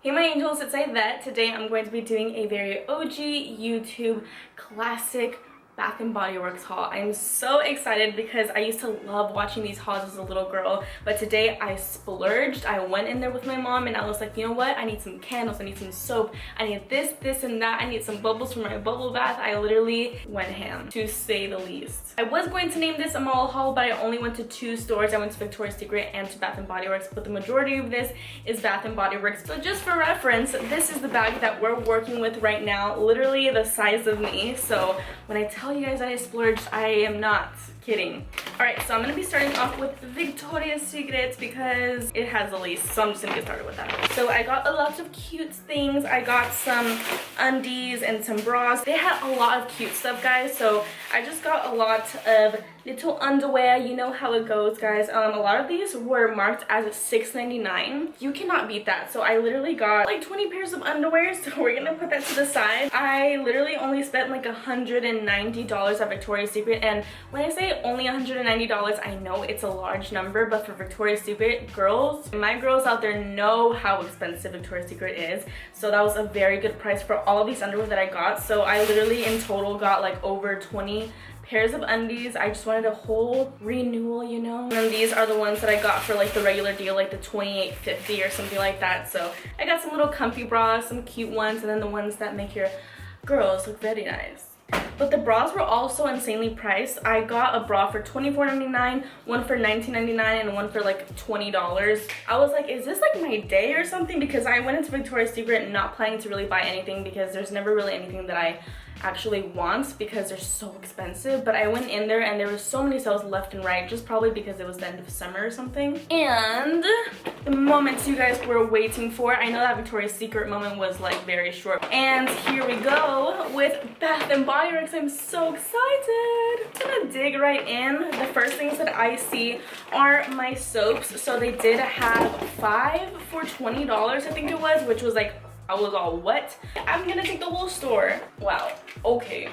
Hey my angels, it's Aidette. Today I'm going to be doing a very OG YouTube classic Bath and Body Works haul. I'm so excited because I used to love watching these hauls as a little girl, but today I splurged. I went in there with my mom and I was like, you know what? I need some candles, I need some soap, I need this and that, I need some bubbles for my bubble bath. I literally went ham, to say the least. I was going to name this a mall haul, but I only went to 2 stores. I went to Victoria's Secret and to Bath and Body Works, but the majority of this is Bath and Body Works. So just for reference, this is the bag that we're working with right now, literally the size of me. So when I tell you guys I splurged, I am not kidding. Alright, so I'm gonna be starting off with Victoria's Secret because it has the least, so I'm just gonna get started with that. So I got a lot of cute things. I got some undies and some bras. They had a lot of cute stuff, guys, so I just got a lot of little underwear. You know how it goes, guys. A lot of these were marked as $6.99. You cannot beat that. So I literally got like 20 pairs of underwear, so we're gonna put that to the side. I literally only spent like $190 at Victoria's Secret, and when I say only $190, I know it's a large number, but for Victoria's Secret, girls, my girls out there know how expensive Victoria's Secret is, so that was a very good price for all of these underwear that I got. So I literally in total got like over 20 pairs of undies. I just wanted a whole renewal, you know. And then these are the ones that I got for like the regular deal, like the $28.50 or something like that. So I got some little comfy bras, some cute ones, and then the ones that make your girls look very nice. But the bras were also insanely priced. I got a bra for $24.99, one for $19.99, and one for like $20. I was like, is this like my day or something? Because I went into Victoria's Secret not planning to really buy anything because there's never really anything that I actually want because they're so expensive. But I went in there and there was so many sales left and right, just probably because it was the end of summer or something. And the moment you guys were waiting for, I know that Victoria's Secret moment was like very short, and here we go with Bath and Body Works. I'm so excited. I'm gonna dig right in. The first things that I see are my soaps. So they did have 5 for $20, I think it was, which was like, I was all, what? I'm gonna take the whole store. Wow, okay.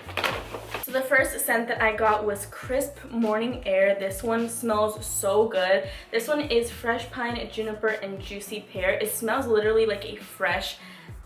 So the first scent that I got was Crisp Morning Air. This one smells so good. This one is Fresh Pine, Juniper, and Juicy Pear. It smells literally like a fresh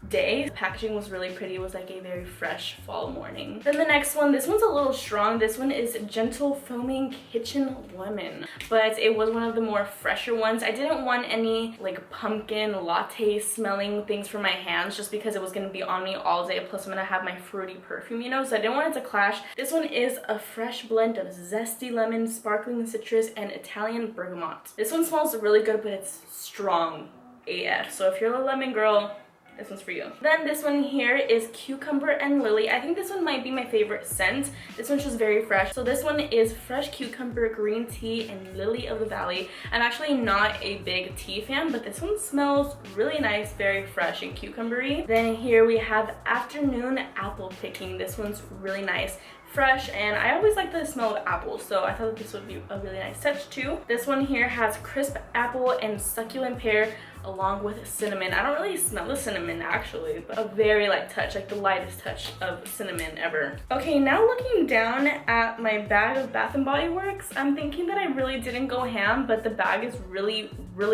day. The packaging was really pretty. It was like a very fresh fall morning. Then the next one, this one's a little strong. This one is Gentle Foaming Kitchen Lemon, but it was one of the more fresher ones. I didn't want any like pumpkin latte smelling things for my hands just because it was going to be on me all day, plus I'm going to have my fruity perfume, you know, so I didn't want it to clash. This one is a fresh blend of zesty lemon, sparkling citrus, and Italian bergamot. This one smells really good, but it's strong AF, so if you're a lemon girl, this one's for you. Then this one here is Cucumber and Lily. I think this one might be my favorite scent. This one's just very fresh. So this one is Fresh Cucumber, Green Tea, and Lily of the Valley. I'm actually not a big tea fan, but this one smells really nice, very fresh and cucumbery. Then here we have Afternoon Apple Picking. This one's really nice, fresh, and I always like the smell of apples, so I thought that this would be a really nice touch too. This one here has Crisp Apple and Succulent Pear along with cinnamon. I don't really smell the cinnamon actually, but a very light touch, like the lightest touch of cinnamon ever. Okay, now looking down at my bag of Bath and Body Works, I'm thinking that I really didn't go ham, but the bag is really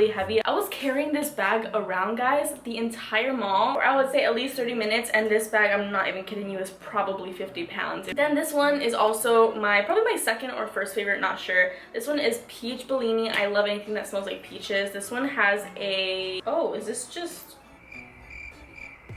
heavy. I was carrying this bag around, guys, the entire mall, or I would say at least 30 minutes, and this bag, I'm not even kidding you, is probably 50 pounds. Then this one is also probably my second or first favorite, not sure. This one is Peach Bellini. I love anything that smells like peaches. This one has oh, is this just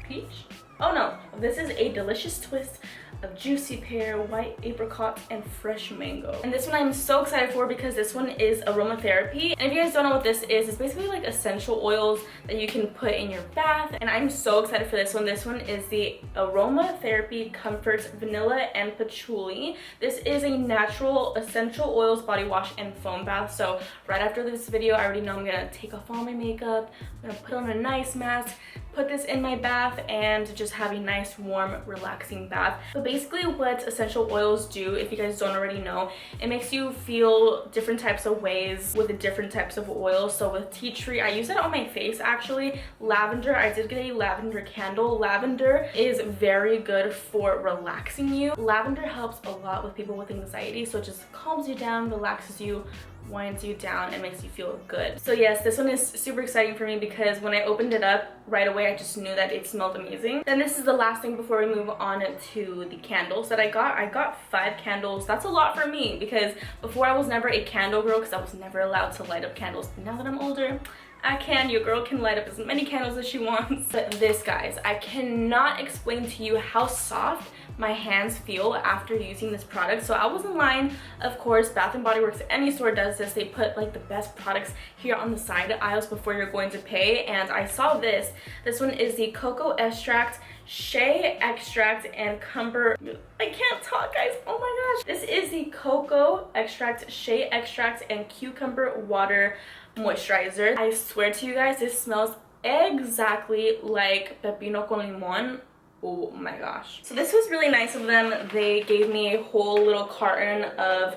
peach? Oh no, this is a delicious twist of juicy pear, white apricot, and fresh mango. And this one I'm so excited for because this one is aromatherapy. And if you guys don't know what this is, it's basically like essential oils that you can put in your bath. And I'm so excited for this one. This one is the Aromatherapy Comforts Vanilla and Patchouli. This is a natural essential oils body wash and foam bath. So right after this video, I already know I'm gonna take off all my makeup, I'm gonna put on a nice mask, put this in my bath, and just have a nice, warm, relaxing bath. But basically what essential oils do, if you guys don't already know, it makes you feel different types of ways with the different types of oils. So with tea tree, I use it on my face actually. Lavender, I did get a lavender candle. Lavender is very good for relaxing you. Lavender helps a lot with people with anxiety, so it just calms you down, relaxes you winds you down and makes you feel good. So yes, this one is super exciting for me because when I opened it up right away, I just knew that it smelled amazing. Then this is the last thing before we move on to the candles that I got. I got 5 candles. That's a lot for me because before I was never a candle girl because I was never allowed to light up candles. But now that I'm older, I can. Your girl can light up as many candles as she wants. But this, guys, I cannot explain to you how soft my hands feel after using this product. So I was in line, of course. Bath and Body Works, any store does this. They put like the best products here on the side aisles before you're going to pay, and I saw this. This one is the cocoa extract, shea extract, and cumber. I can't talk, guys. Oh my gosh. This is the cocoa extract, shea extract, and cucumber water moisturizer. I swear to you guys, this smells exactly like pepino con limon. Oh my gosh. So this was really nice of them. They gave me a whole little carton of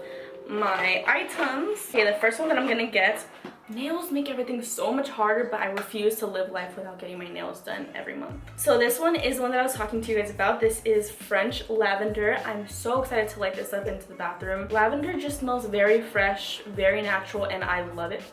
my items. Okay, the first one that I'm gonna get, nails make everything so much harder, but I refuse to live life without getting my nails done every month. So this one is one that I was talking to you guys about. This is French lavender. I'm so excited to light this up into the bathroom. Lavender just smells very fresh, very natural, and I love it.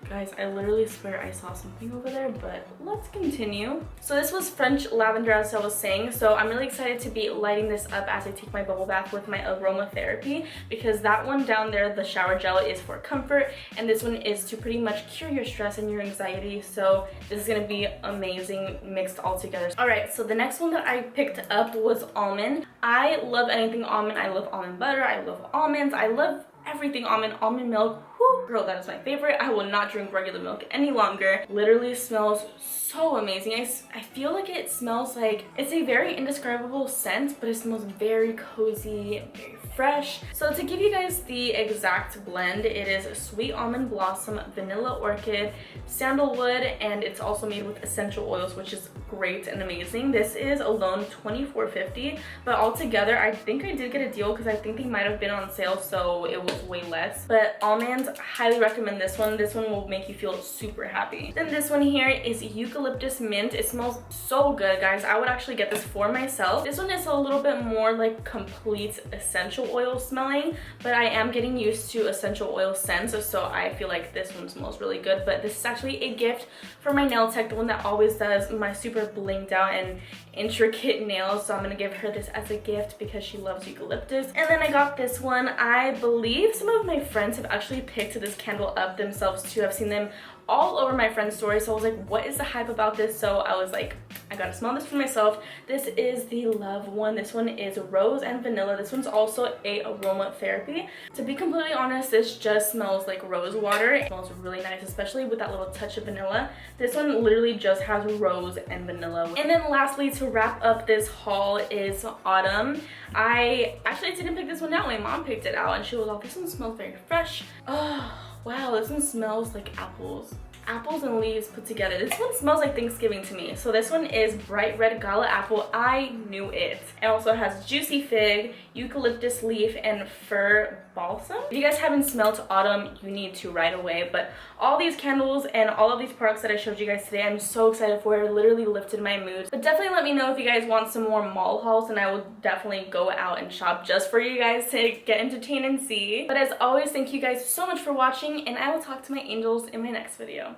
Guys, I literally swear I saw something over there, but let's continue. So this was French lavender, as I was saying. So I'm really excited to be lighting this up as I take my bubble bath with my aromatherapy, because that one down there, the shower gel, is for comfort, and this one is to pretty much cure your stress and your anxiety. So this is gonna be amazing mixed all together. All right, so the next one that I picked up was almond. I love anything almond. I love almond butter. I love almonds. I love everything almond. Almond milk, whoo, girl, that is my favorite. I will not drink regular milk any longer. Literally smells so amazing. I feel like it smells like, it's a very indescribable scent, but it smells very cozy, very fresh. So to give you guys the exact blend, it is sweet almond blossom, vanilla orchid, sandalwood, and it's also made with essential oils, which is great and amazing. This is alone $24.50, but altogether I think I did get a deal because I think they might have been on sale, so it was way less. But almonds, highly recommend this one. This one will make you feel super happy. Then this one here is eucalyptus mint. It smells so good, guys. I would actually get this for myself. This one is a little bit more like complete essential oil smelling, but I am getting used to essential oil scents, so I feel like this one smells really good. But this is actually a gift for my nail tech, the one that always does my super blinged out and intricate nails, so I'm gonna give her this as a gift because she loves eucalyptus. And then I got this one. I believe some of my friends have actually picked this candle up themselves too. I've seen them all over my friend's story, so I was like, what is the hype about this? So I was like, I gotta smell this for myself. This is the Love one. This one is rose and vanilla. This one's also a aromatherapy. To be completely honest, this just smells like rose water. It smells really nice, especially with that little touch of vanilla. This one literally just has rose and vanilla. And then lastly, to wrap up this haul, is autumn. I actually didn't pick this one out. My mom picked it out and she was like, this one smells very fresh. Oh wow, this one smells like apples. Apples and leaves put together. This one smells like Thanksgiving to me. So this one is bright red gala apple. I knew it. It also has juicy fig, eucalyptus leaf, and fir balsam. If you guys haven't smelled autumn, you need to right away. But all these candles and all of these products that I showed you guys today, I'm so excited for. It literally lifted my mood. But definitely let me know if you guys want some more mall hauls, and I will definitely go out and shop just for you guys to get entertained and see. But as always, thank you guys so much for watching, and I will talk to my angels in my next video.